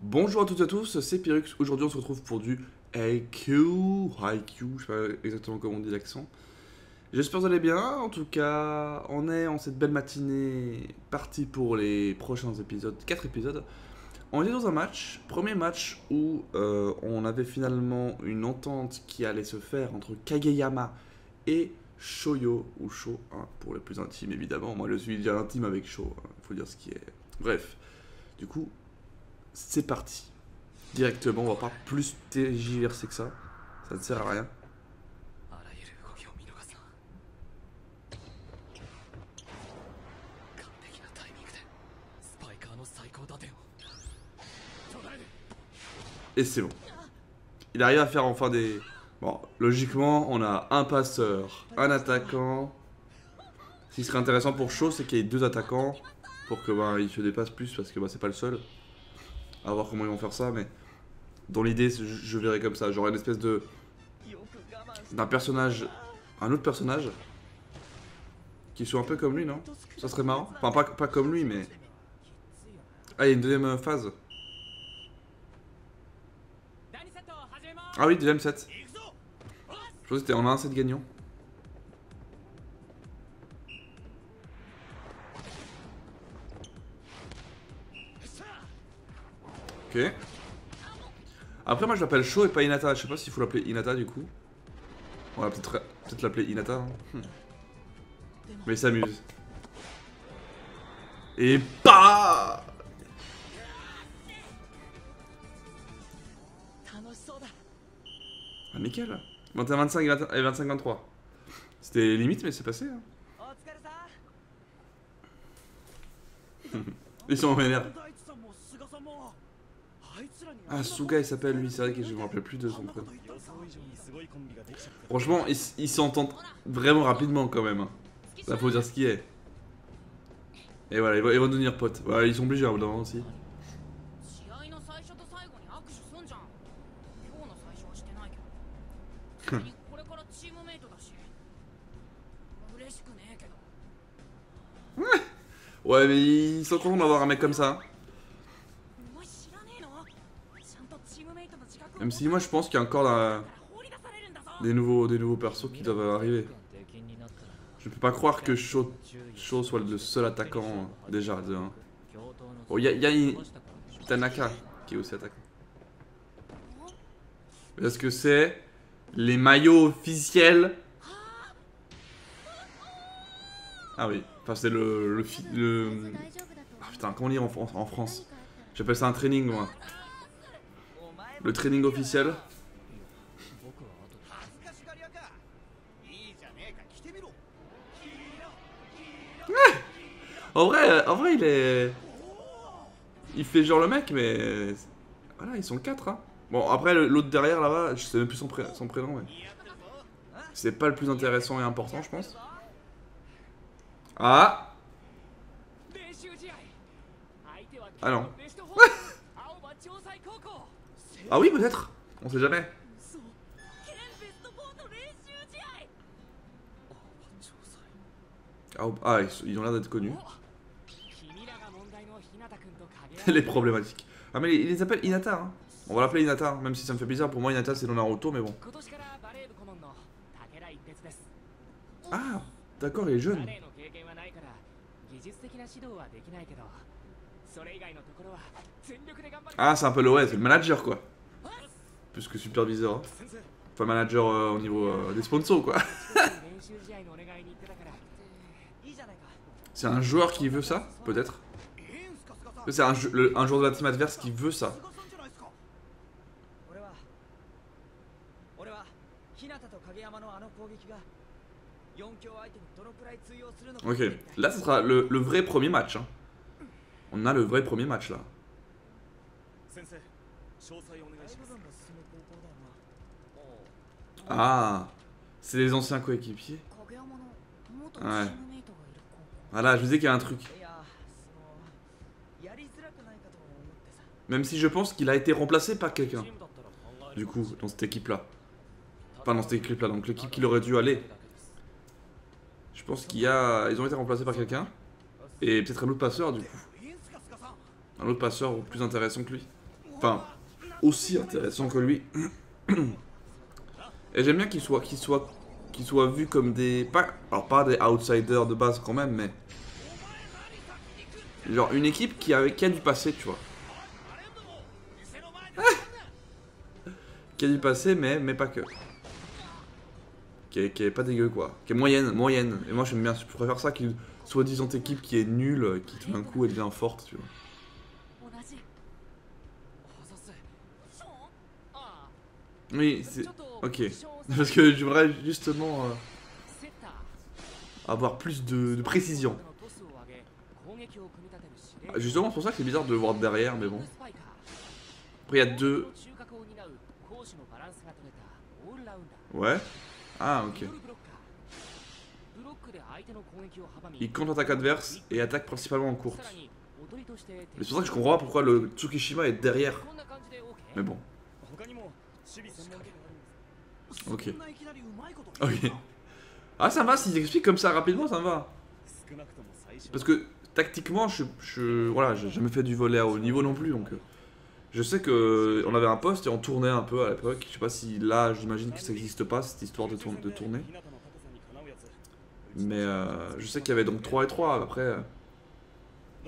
Bonjour à toutes et à tous, c'est Pyrrhux. Aujourd'hui on se retrouve pour du IQ, je sais pas exactement comment on dit l'accent. J'espère que vous allez bien, en tout cas on est en cette belle matinée parti pour les prochains épisodes, 4 épisodes. On est dans un match, premier match où on avait finalement une entente qui allait se faire entre Kageyama et Shoyo, ou Sho, hein, pour les plus intimes évidemment. Moi je suis déjà intime avec Sho, hein, faut dire ce qui est. Bref, du coup c'est parti. Directement, on va pas plus tergiverser que ça ne sert à rien. Et c'est bon. Il arrive à faire enfin des... Bon, logiquement, on a un passeur, un attaquant. Ce qui serait intéressant pour Shaw, c'est qu'il y ait deux attaquants pour que il se dépasse plus parce que c'est pas le seul. À voir comment ils vont faire ça, mais dans l'idée, je verrais comme ça. J'aurais une espèce de... d'un personnage... un autre personnage qui soit un peu comme lui, non? Ça serait marrant. Enfin, pas comme lui, mais... Ah, il y a une deuxième phase. Ah oui, deuxième set. Je pense que c'était en 1 set gagnant. Ok. Après, moi je l'appelle Sho et pas Hinata. Je sais pas s'il faut l'appeler Hinata du coup. On va peut-être l'appeler Hinata. Hein. Mais il s'amuse. Et pas. Ah, nickel. 21-25 et 25-23. C'était limite, mais c'est passé. Hein. Ils sont en vénère. Ah, Suga il s'appelle lui, c'est vrai que je me rappelle plus de son prénom. Franchement, ils s'entendent vraiment rapidement quand même. Hein. Ça faut dire ce qui est. Et voilà, ils vont devenir potes. Voilà, ils sont obligés à bout d'un moment aussi. Ouais, mais ils sont contents d'avoir un mec comme ça. Même si moi je pense qu'il y a encore des nouveaux persos qui doivent arriver. Je peux pas croire que Sho soit le seul attaquant déjà de 1. Bon, il y a Tanaka qui est aussi attaquant. Est-ce que c'est les maillots officiels? Ah oui, enfin c'est Ah putain, comment dire en France? J'appelle ça un training moi. Le training officiel. En vrai, il est... Il fait genre le mec, mais... Voilà, ils sont 4, hein. Bon, après, l'autre derrière, là-bas, je sais même plus son prénom, mais... C'est pas le plus intéressant et important, je pense. Ah. Ah non. Ah oui, peut-être. On sait jamais. Ah, ils ont l'air d'être connus. Les problématiques. Ah mais il les appelle Hinata, hein. On va l'appeler Hinata, hein. Même si ça me fait bizarre. Pour moi, Hinata, c'est dans Naruto, mais bon. Ah, d'accord, il est jeune. Ah, c'est un peu le ouais, c'est le manager, quoi. Plus que superviseur. Hein. Enfin, manager au niveau des sponsors, quoi. C'est un joueur qui veut ça, peut-être. C'est un joueur de la team adverse qui veut ça. Ok, là ce sera le vrai premier match. Hein. On a le vrai premier match là. Ah, c'est les anciens coéquipiers. Ouais. Voilà, je vous disais qu'il y a un truc. Même si je pense qu'il a été remplacé par quelqu'un. Du coup, dans cette équipe-là. Enfin, dans cette équipe-là, donc l'équipe qu'il aurait dû aller. Je pense qu'il y a... Ils ont été remplacés par quelqu'un. Et peut-être un autre passeur, du coup. Un autre passeur plus intéressant que lui. Enfin, aussi intéressant que lui. Et j'aime bien qu'il soit vu comme des... alors pas des outsiders de base quand même, mais... Genre une équipe qui a du passé, tu vois. Qui a du passé, mais pas que. Qui est pas dégueu, quoi. Qui est moyenne. Et moi, j'aime bien, je préfère ça qu'une soi-disant équipe qui est nulle, qui tout d'un coup, elle devient forte, tu vois. Oui, c'est... Ok. Parce que j'aimerais justement avoir plus de précision. Justement, c'est pour ça que c'est bizarre de le voir derrière, mais bon. Après, il y a deux... Ouais. Ah, ok. Il contre-attaque adverse et attaque principalement en courte. Mais c'est pour ça que je comprends pas pourquoi le Tsukishima est derrière. Mais bon. Ok. Ok. Ah, ça va, s'ils expliquent comme ça rapidement, ça me va. Parce que tactiquement, voilà, j'ai jamais fait du volley à haut niveau non plus, donc je sais que on avait un poste et on tournait un peu à l'époque. Je sais pas si là, j'imagine que ça n'existe pas cette histoire de tourner. Mais je sais qu'il y avait donc 3 et 3 après.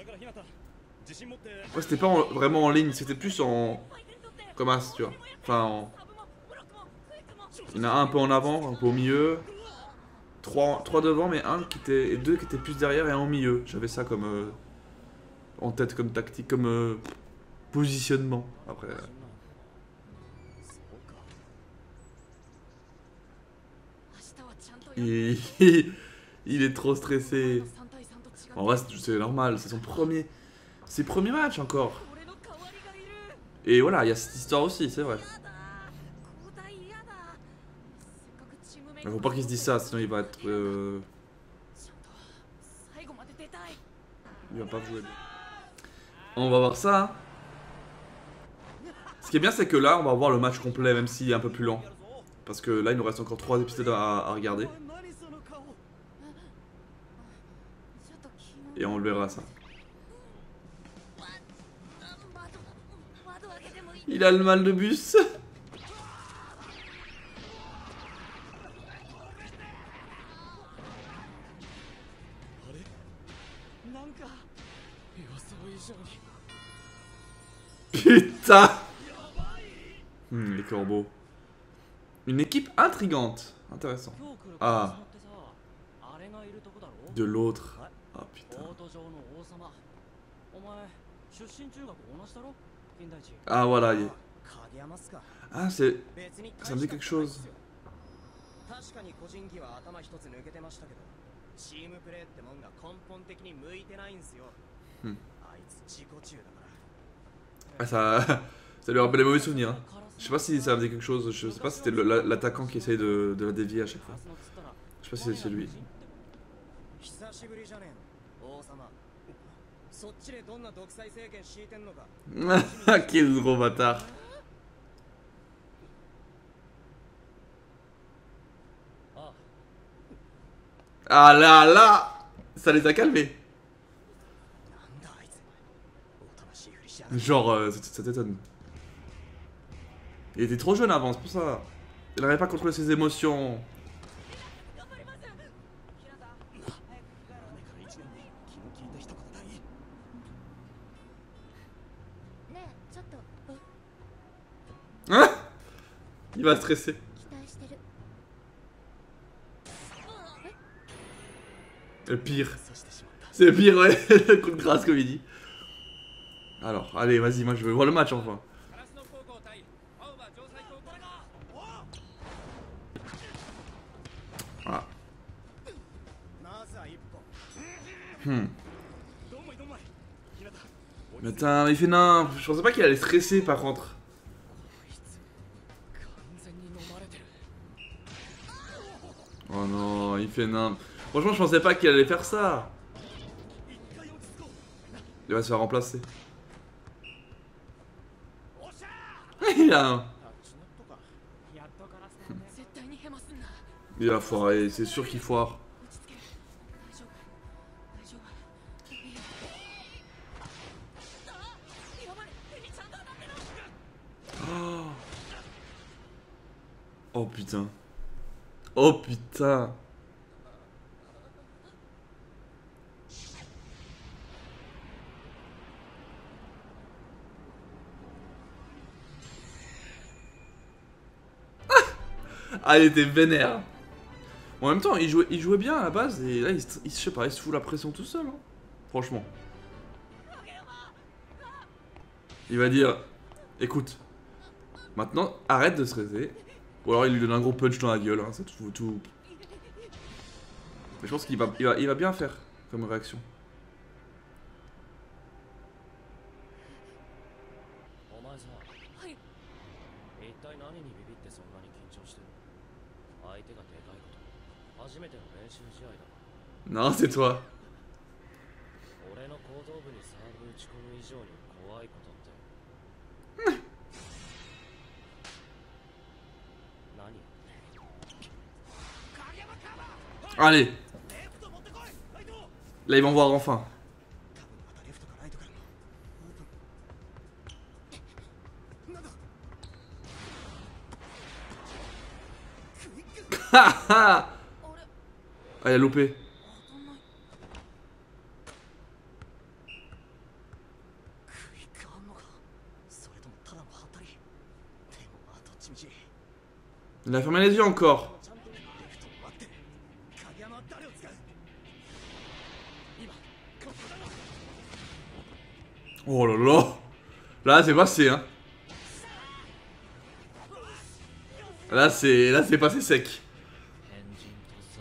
Ouais, c'était pas vraiment en ligne, c'était plus en comme as, tu vois. Enfin, il y en a un peu en avant, un peu au milieu. 3 devant, mais et 2 qui étaient plus derrière et un au milieu. J'avais ça comme en tête, comme tactique, comme positionnement. Après. Il, il est trop stressé. En vrai, c'est normal, c'est ses premiers matchs encore. Et voilà, il y a cette histoire aussi, c'est vrai. Il faut pas qu'il se dise ça, sinon il va être... Il va pas jouer. On va voir ça. Hein. Ce qui est bien, c'est que là, on va voir le match complet, même s'il est un peu plus lent. Parce que là, il nous reste encore 3 épisodes à regarder. Et on le verra, ça. Il a le mal de bus. Putain. Les corbeaux. Une équipe intrigante. Intéressant. Ah. De l'autre. Ah putain. Ah voilà. Ah c'est... Ça me dit quelque chose. Ah ça lui rappelle les mauvais souvenirs. Hein. Je sais pas si ça me dit quelque chose. Je sais pas si c'était l'attaquant qui essaye de la dévier à chaque fois. Je sais pas si c'est lui. Quel gros bâtard. Ah là, ça les a calmés. Genre, ça t'étonne. Il était trop jeune avant, c'est pour ça. Il n'arrivait pas à contrôler ses émotions. Hein? Il va stresser. Le pire. C'est le pire, ouais. Le coup de grâce, comme il dit. Alors, allez, vas-y, moi je veux voir le match enfin. Voilà. Mais attends, il fait nain. Je pensais pas qu'il allait stresser par contre. Oh non, il fait nain. Franchement, je pensais pas qu'il allait faire ça. Il va se faire remplacer. Il a un... Il a foiré, c'est sûr qu'il foire. Oh putain. Oh putain. Ah, il était vénère. En même temps, il jouait bien à la base et là, je sais pas, il se fout la pression tout seul. Hein. Franchement. Il va dire, écoute, maintenant, arrête de stresser. Ou alors il lui donne un gros punch dans la gueule, hein, ça te fout tout. Mais je pense qu'il va bien faire comme réaction. Non, c'est toi. Allez. Là, ils vont voir enfin. Ah, il a loupé. Il a fermé les yeux encore. Oh là là. Là, c'est passé, hein. Là, c'est passé sec.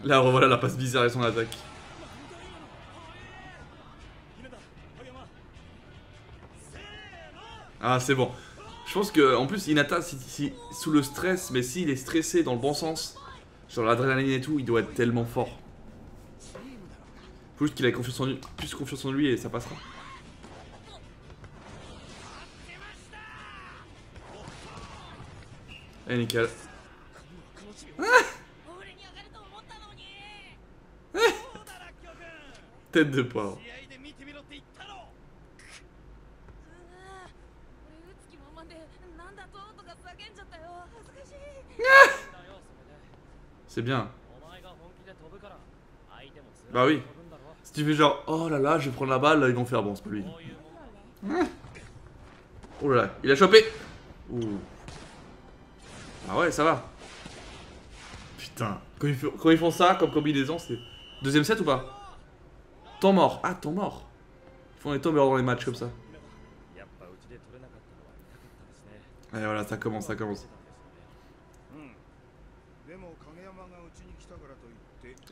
Là, voilà la passe bizarre et son attaque. Ah, c'est bon. Je pense que, en plus, Hinata, sous le stress, mais s'il est stressé dans le bon sens, sur l'adrénaline et tout, il doit être tellement fort. Faut juste qu'il ait confiance en lui, plus confiance en lui et ça passera. Allez, nickel. Tête de poivre. C'est bien. Bah oui. Si tu fais genre, oh là là, je vais prendre la balle, ils vont faire bon, c'est pas lui. Oh là là, il a chopé. Ouh. Ah ouais, ça va. Putain. Quand ils font ça comme combinaison, c'est... Deuxième set ou pas? Temps mort. Ah, temps mort. Ils font des temps morts dans les matchs comme ça. Allez, voilà, ça commence, ça commence.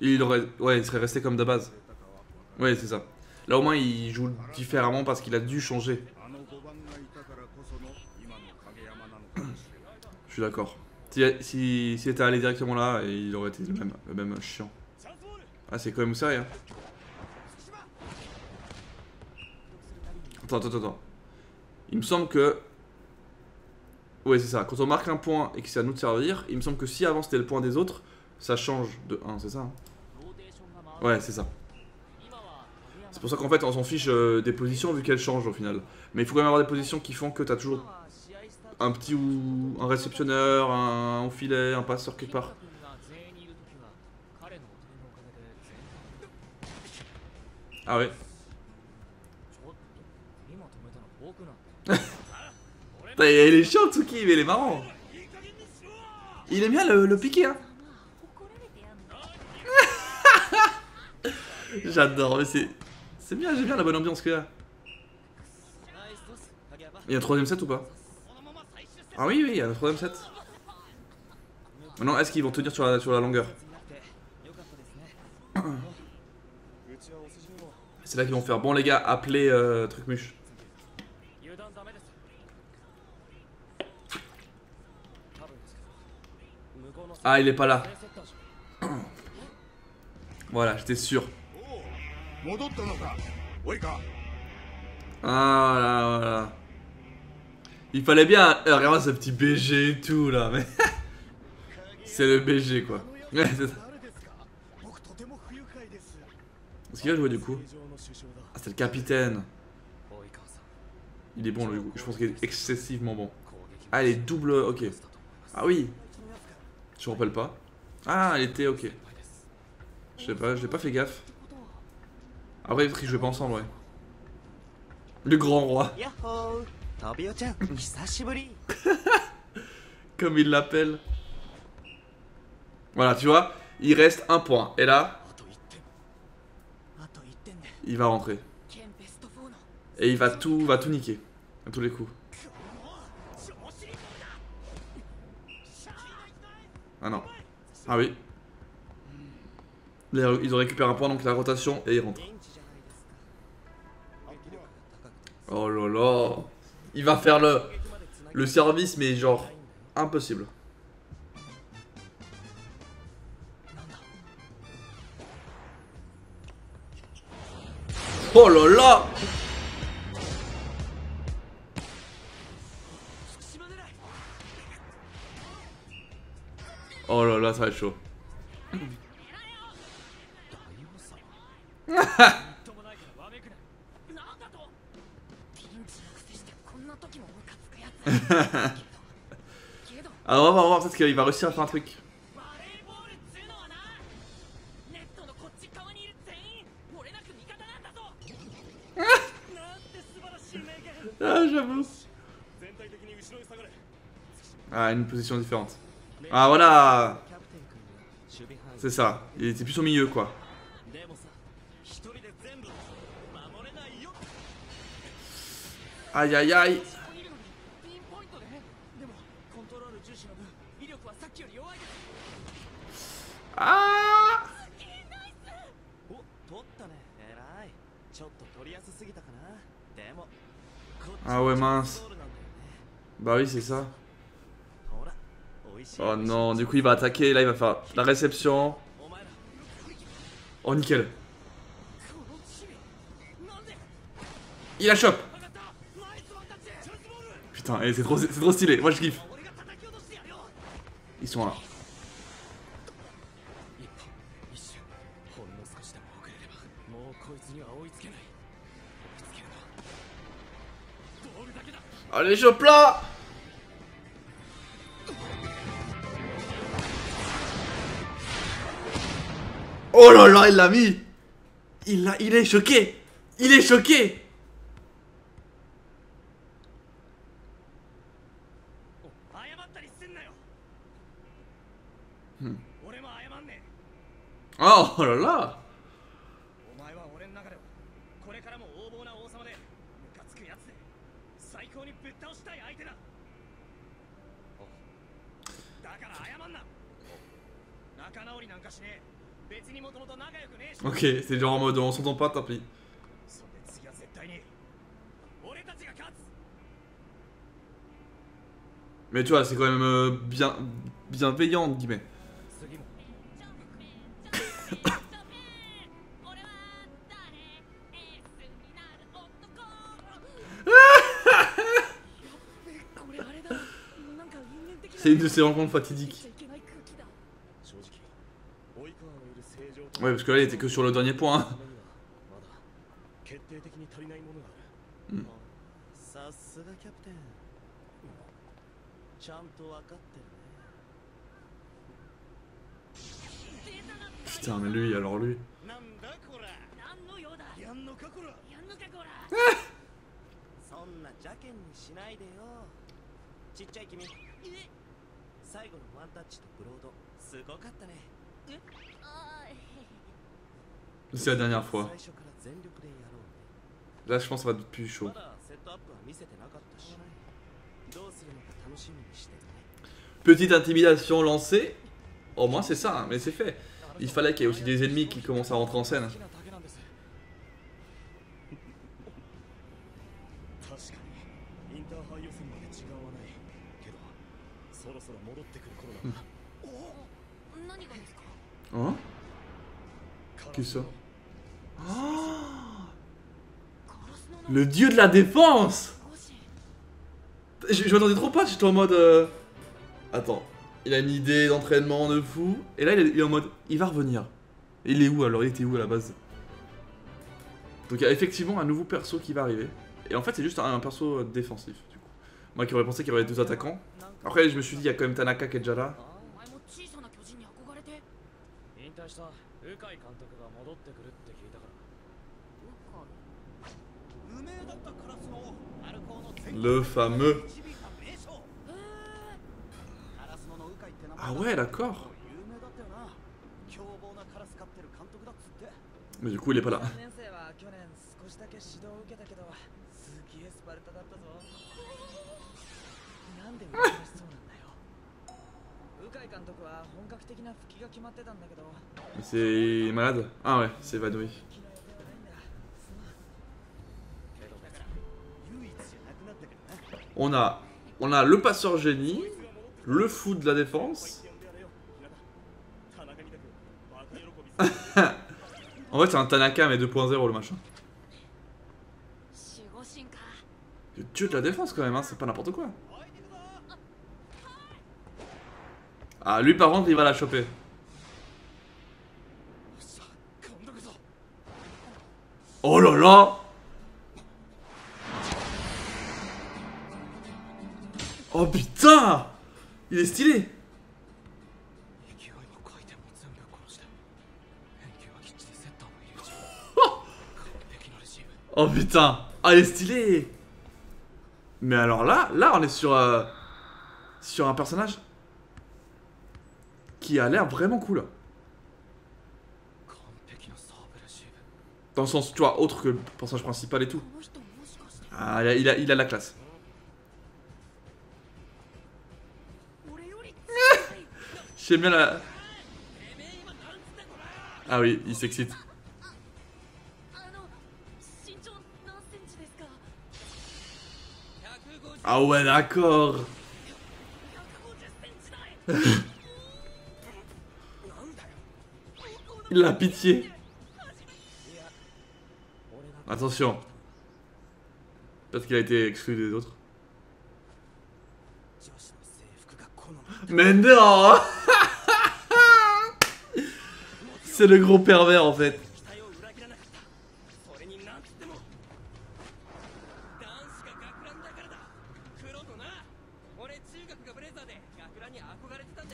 Il aurait... Ouais, il serait resté comme de base. Ouais, c'est ça. Là, au moins, il joue différemment parce qu'il a dû changer. Je suis d'accord. S'il était allé directement là, il aurait été le même chiant. Ah, c'est quand même sérieux. Hein. Attends. Il me semble que... Ouais, c'est ça. Quand on marque un point et que c'est à nous de servir, il me semble que si avant c'était le point des autres, ça change de 1, c'est ça hein? Ouais, c'est ça. C'est pour ça qu'en fait, on s'en fiche des positions vu qu'elles changent au final. Mais il faut quand même avoir des positions qui font que t'as toujours un petit ou un réceptionneur, un filet, un passeur quelque part. Ah ouais. Il est chiant Tsuki, mais il est marrant. Il aime bien le piquer hein. J'adore, mais c'est bien, j'aime bien la bonne ambiance qu'il y a. Il y a un troisième set ou pas? Ah oui, il y a un troisième set. Maintenant, est-ce qu'ils vont tenir sur la longueur? C'est là qu'ils vont faire, bon les gars, appelez Trucmuche. Ah, il est pas là. Voilà, j'étais sûr. Ah, voilà. Il fallait bien... regarde ce petit BG et tout, là. Mais c'est le BG, quoi. Ouais, c'est ça. Est-ce qu'il va jouer, du coup? Ah, c'est le capitaine. Il est bon, lui. Je pense qu'il est excessivement bon. Ah, il est double... Ok. Ah oui. Je me rappelle pas. Ah, elle était ok. Je sais pas, j'ai pas fait gaffe. Après, peut-être qu'ils jouaient pas ensemble, ouais. Le grand roi. Comme il l'appelle. Voilà, tu vois, il reste un point. Et là, il va rentrer. Et il va tout niquer. À tous les coups. Ah non. Ah oui. Ils ont récupéré un point, donc la rotation, et ils rentrent. Oh là là. Il va faire le service, mais genre, impossible. Oh là là. Oh là là, ça va être chaud. Alors on va voir, peut-être qu'il va réussir à faire un truc. Ah, j'avoue. Ah, une position différente. Ah, voilà. C'est ça. Il était plus au milieu, quoi. Aïe, aïe, aïe. Ah. Ah ouais, mince. Bah oui, c'est ça. Oh non, du coup il va attaquer, là il va faire la réception. Oh nickel. Il la chope. Putain, c'est trop stylé, moi je kiffe. Ils sont là. Allez, chope là. Oh là là, il l'a mis. Il est choqué. Il est choqué. Oh là là. Ok, c'est genre en mode on s'entend pas, tant pis. Mais tu vois, c'est quand même bienveillant, entre guillemets. C'est une de ces rencontres fatidiques. Ouais, parce que là, il était que sur le dernier point. Hein. Putain, mais lui, alors lui. C'est la dernière fois. Là, je pense que ça va être plus chaud. Petite intimidation lancée. Au moins, c'est ça, hein, mais c'est fait. Il fallait qu'il y ait aussi des ennemis qui commencent à rentrer en scène. Hein? Qu'est-ce que ça? Oh, le dieu de la défense! Je m'attendais trop pas, j'étais en mode... Attends, il a une idée d'entraînement de fou. Et là, il est en mode... Il va revenir. Et il est où alors? Il était où à la base? Donc il y a effectivement un nouveau perso qui va arriver. Et en fait, c'est juste un perso défensif, du coup. Moi qui aurais pensé qu'il y aurait deux attaquants. Après, je me suis dit, il y a quand même Tanaka qui est déjà là. Le fameux. Ah ouais, d'accord. Mais du coup, il est pas là. Mais c'est malade. Ah ouais, c'est évanoui. On a le passeur génie, le fou de la défense. En fait, c'est un Tanaka mais 2.0 le machin. Le dieu de la défense quand même, hein, c'est pas n'importe quoi. Ah, lui par contre, il va la choper. Oh là là! Oh putain! Il est stylé! Oh putain! Ah, il est stylé! Mais alors là on est sur un personnage qui a l'air vraiment cool. Dans le sens, tu vois, autre que le personnage principal et tout. Ah, il a la classe. J'aime bien la... Ah oui, il s'excite. Ah ouais, d'accord. Il a pitié. Attention. Peut-être qu'il a été exclu des autres. Mais non. C'est le gros pervers en fait.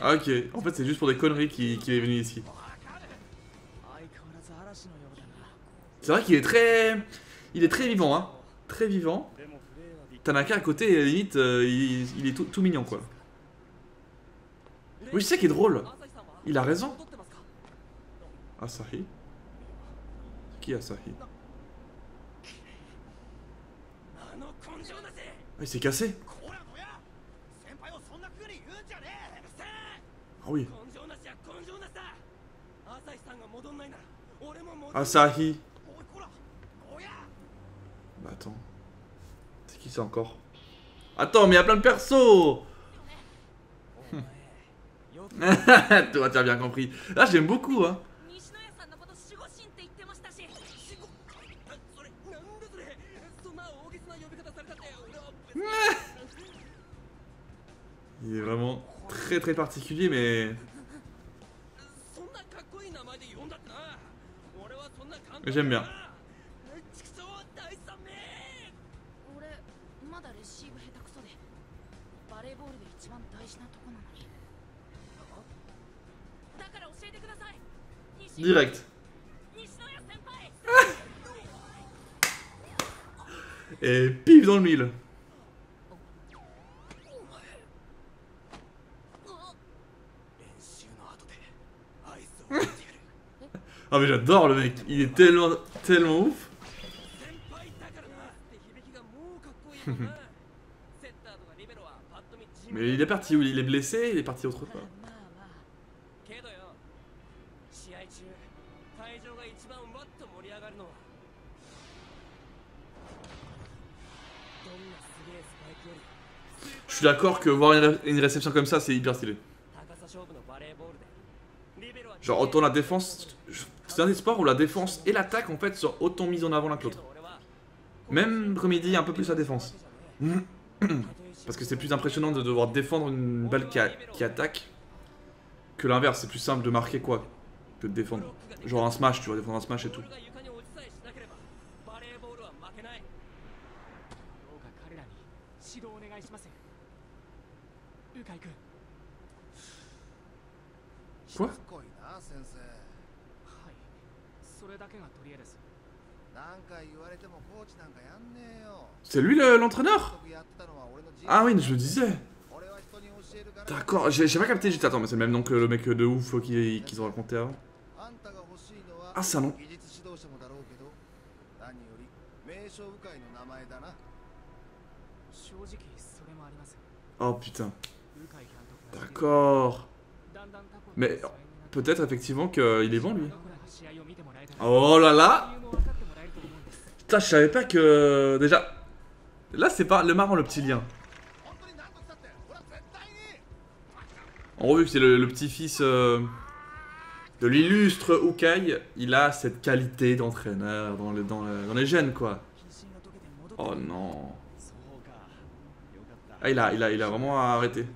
Ah ok, en fait c'est juste pour des conneries qu'il est venu ici. C'est vrai qu'il est très... Il est très vivant, hein. Très vivant. Tanaka à côté, limite, il est tout mignon, quoi. Oui, je sais qu'il est drôle. Il a raison. Asahi. Qui est Asahi? Ah, il s'est cassé. Ah oui. Asahi. Bah attends. C'est qui ça encore? Attends, mais il y a plein de persos. Toi, tu as bien compris. Là, j'aime beaucoup, hein. Il est vraiment très très particulier, mais j'aime bien. Direct. Et pif dans le mille. Ah mais j'adore le mec, il est tellement ouf. Mais il est parti où? Il est blessé, il est parti autre part. Je suis d'accord que voir une réception comme ça, c'est hyper stylé. Genre autant la défense... C'est un des sports où la défense et l'attaque en fait sont autant mises en avant l'un que l'autre. Même comme il dit, un peu plus la défense. Parce que c'est plus impressionnant de devoir défendre une balle qui attaque que l'inverse. C'est plus simple de marquer quoi que de défendre. Genre un smash, tu vois, défendre un smash et tout. Quoi? C'est lui l'entraîneur? Ah oui, je le disais. D'accord, j'ai pas capté, j'étais attends, mais c'est le même nom que le mec de ouf qu'ils ont raconté avant. Ah, c'est un nom. Oh putain. D'accord. Mais peut-être effectivement qu'il est bon lui. Oh là là. Putain, je savais pas que... Déjà, là c'est pas le marrant le petit lien. En gros, vu que c'est le petit-fils de l'illustre Ukai, il a cette qualité d'entraîneur dans les gènes quoi. Oh non. Ah, il a vraiment arrêté.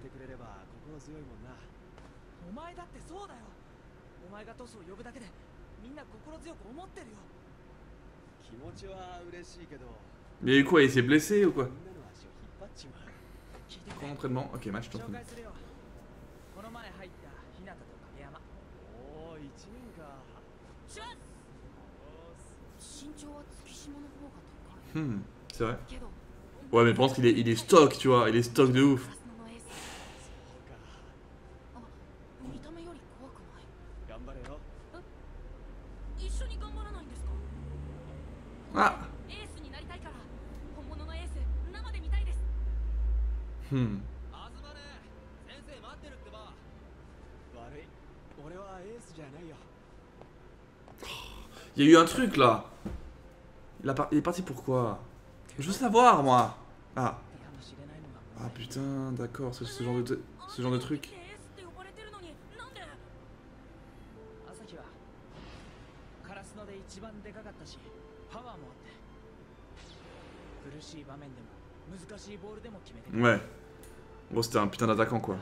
Mais quoi, il s'est blessé ou quoi? Quoi d'entraînement? Ok, match d'entraînement. C'est vrai. Ouais, mais je pense qu'il est stock, tu vois, il est stock de ouf. Ah. Il y a eu un truc là. Il est parti pourquoi? Je veux savoir moi. Ah. Ah putain, d'accord, c'est ce genre de truc. Ouais. Bon, c'était un putain d'attaquant quoi.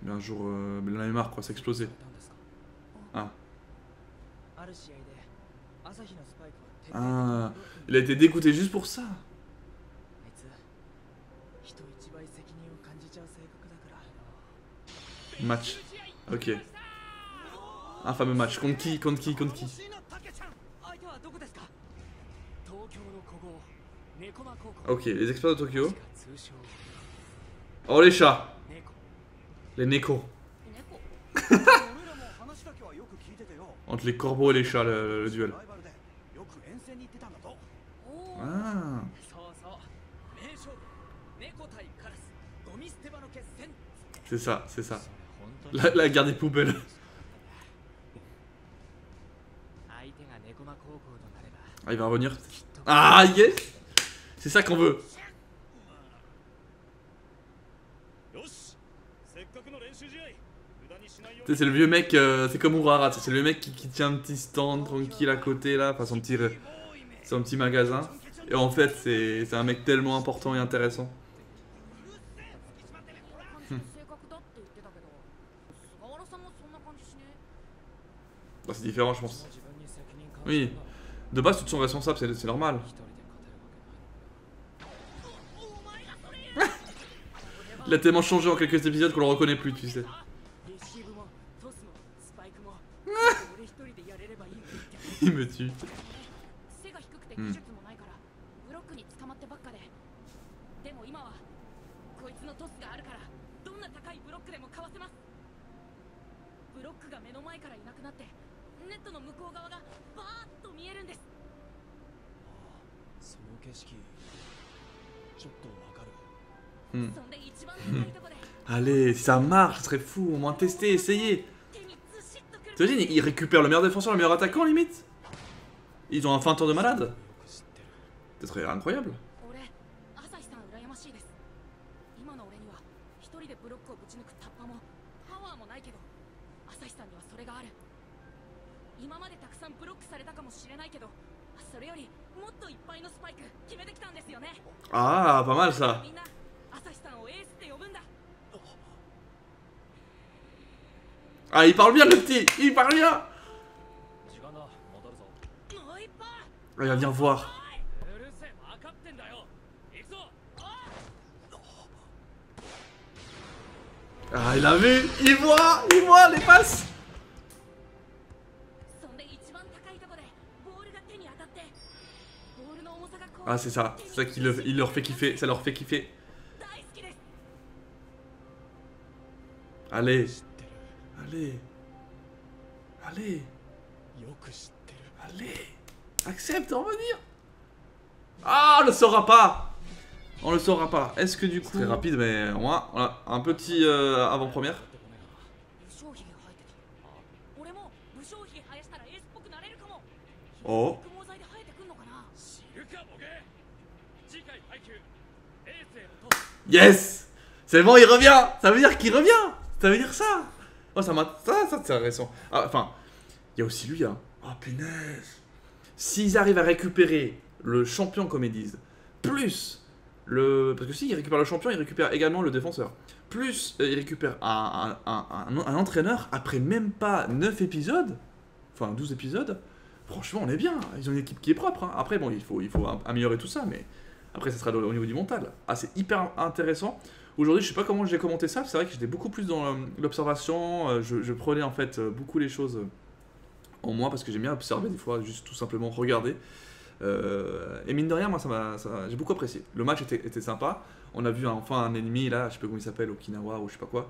Mais un jour, il en avait marre quoi, ça explosait. Ah. Ah. Il a été dégoûté juste pour ça. Match. Ok. Un fameux match. Contre qui? Contre qui? Contre qui? Ok, les experts de Tokyo. Oh les chats. Les Neko. Entre les corbeaux et les chats, le duel. Ah. C'est ça, c'est ça. La guerre des poubelles. Ah, il va revenir. Ah, yes! C'est ça qu'on veut. C'est le vieux mec, c'est comme Urara, c'est le mec qui tient un petit stand tranquille à côté là, enfin son petit magasin. Et en fait, c'est un mec tellement important et intéressant. Bah, c'est différent, je pense. Oui, de base, tu te sens responsable, c'est normal. Il a tellement changé en quelques épisodes qu'on le reconnaît plus, tu sais. Il me tue. Allez, si ça marche, ce serait fou, au moins tester, essayer. T'imagines, ils récupèrent le meilleur défenseur, le meilleur attaquant limite. Ils ont un feinteur de malade. Ce serait incroyable. Ah, pas mal ça. Ah, il parle bien le petit, il parle bien. Ah, il va venir voir. Ah, il a vu. Il voit les passes. Ah, c'est ça qui il leur fait kiffer, ça leur fait kiffer. Allez. Allez. Allez. Allez. Accepte, on va dire. Ah, on le saura pas. On le saura pas. Est-ce que du coup... Très rapide, mais au moins, voilà, un petit avant-première. Oh. Yes. C'est bon, il revient. Ça veut dire qu'il revient. Ça veut dire ça. Oh, ça c'est intéressant. Ah, enfin, il y a aussi lui, hein. Oh, punaise. S'ils arrivent à récupérer le champion, comme ils disent, plus le... Parce que s'ils récupèrent le champion, ils récupèrent également le défenseur. Plus ils récupèrent un entraîneur après même pas 9 épisodes. Enfin, 12 épisodes. Franchement, on est bien. Ils ont une équipe qui est propre. Hein. Après, bon, il faut améliorer tout ça, mais après, ça sera au niveau du mental. Ah, c'est hyper intéressant. Aujourd'hui, je sais pas comment j'ai commenté ça. C'est vrai que j'étais beaucoup plus dans l'observation. Je prenais en fait beaucoup les choses en moi parce que j'aime bien observer des fois, juste tout simplement regarder. Et mine de rien, moi, j'ai beaucoup apprécié. Le match était sympa. On a vu enfin un ennemi là, je sais pas comment il s'appelle, Okinawa ou je sais pas quoi.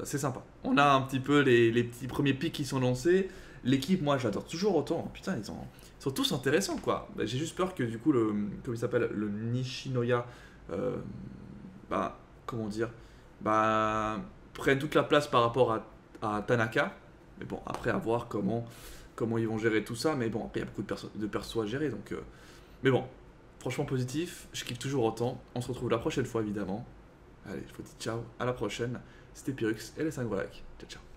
C'est sympa. On a un petit peu les petits premiers pics qui sont lancés. L'équipe, moi, j'adore toujours autant. Putain, ils sont tous intéressants, quoi. Bah, j'ai juste peur que, du coup, comme il s'appelle, le Nishinoya, bah, comment dire, bah, prenne toute la place par rapport à Tanaka. Mais bon, après, à voir comment ils vont gérer tout ça. Mais bon, après, il y a beaucoup de persos à gérer, donc... Mais bon, franchement positif. Je kiffe toujours autant. On se retrouve la prochaine fois, évidemment. Allez, je vous dis ciao, à la prochaine. C'était Pyrrhux et les 5 Ciao, ciao.